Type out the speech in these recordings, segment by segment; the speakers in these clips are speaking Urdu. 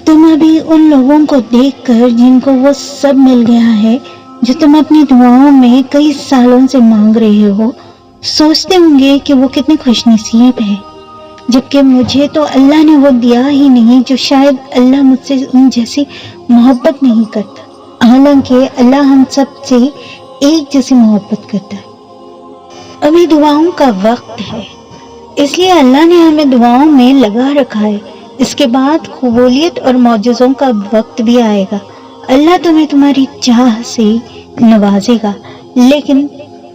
تم ابھی ان لوگوں کو دیکھ کر جن کو وہ سب مل گیا ہے جو تم اپنی دعاؤں میں کئی سالوں سے مانگ رہے ہو، سوچتے ہوں گے کہ وہ کتنے خوش نصیب ہے، جبکہ مجھے تو اللہ نے وہ دیا ہی نہیں جو شاید اللہ مجھ سے ان جیسی محبت نہیں کرتا، حالانکہ اللہ ہم سب سے ایک جیسی محبت کرتا ہے۔ ابھی دعاؤں کا وقت ہے، اس لیے اللہ نے ہمیں دعاؤں میں لگا رکھا ہے۔ اس کے بعد قبولیت اور معجزوں کا وقت بھی آئے گا۔ اللہ تمہیں تمہاری چاہ سے نوازے گا، لیکن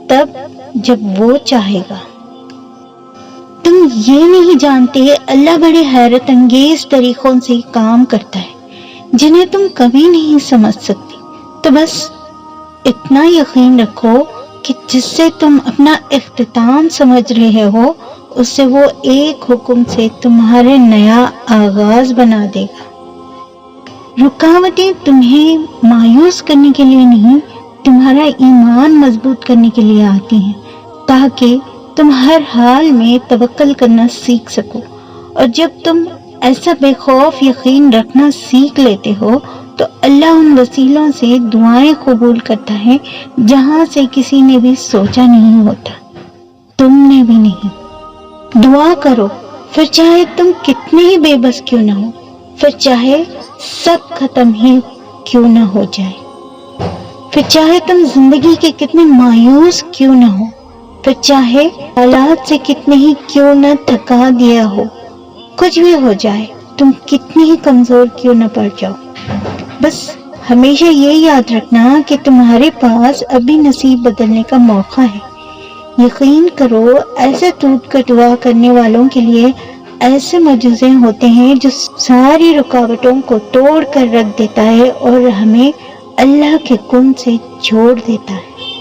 تب جب وہ چاہے گا۔ تم یہ نہیں جانتے اللہ بڑے حیرت انگیز طریقوں سے کام کرتا ہے جنہیں تم کبھی نہیں سمجھ سکتے۔ تو بس اتنا یقین رکھو کہ جس سے تم اپنا اختتام سمجھ رہے ہو، اس سے وہ ایک حکم سے تمہارے نیا آغاز بنا دے گا۔ رکاوٹیں تمہیں مایوس کرنے کے لیے نہیں، تمہارا ایمان مضبوط کرنے کے لیے آتی ہیں، تاکہ تم ہر حال میں توکل کرنا سیکھ سکو۔ اور جب تم ایسا بے خوف یقین رکھنا سیکھ لیتے ہو تو اللہ ان وسیلوں سے دعائیں قبول کرتا ہے جہاں سے کسی نے بھی سوچا نہیں ہوتا، تم نے بھی نہیں۔ دعا کرو، پھر چاہے تم کتنے ہی بے بس کیوں نہ ہو، پھر چاہے سب ختم ہی کیوں نہ ہو جائے، پھر چاہے تم زندگی کے کتنے مایوس کیوں نہ ہو، پھر چاہے حالات سے کتنے ہی کیوں نہ تھکا دیا ہو، کچھ بھی ہو جائے، تم کتنی ہی کمزور کیوں نہ پڑ جاؤ، بس ہمیشہ یہ یاد رکھنا کہ تمہارے پاس ابھی نصیب بدلنے کا موقع ہے۔ یقین کرو، ایسے ٹوٹ کر دعا کرنے والوں کے لیے ایسے معجزے ہوتے ہیں جو ساری رکاوٹوں کو توڑ کر رکھ دیتا ہے اور ہمیں اللہ کے کن سے جوڑ دیتا ہے۔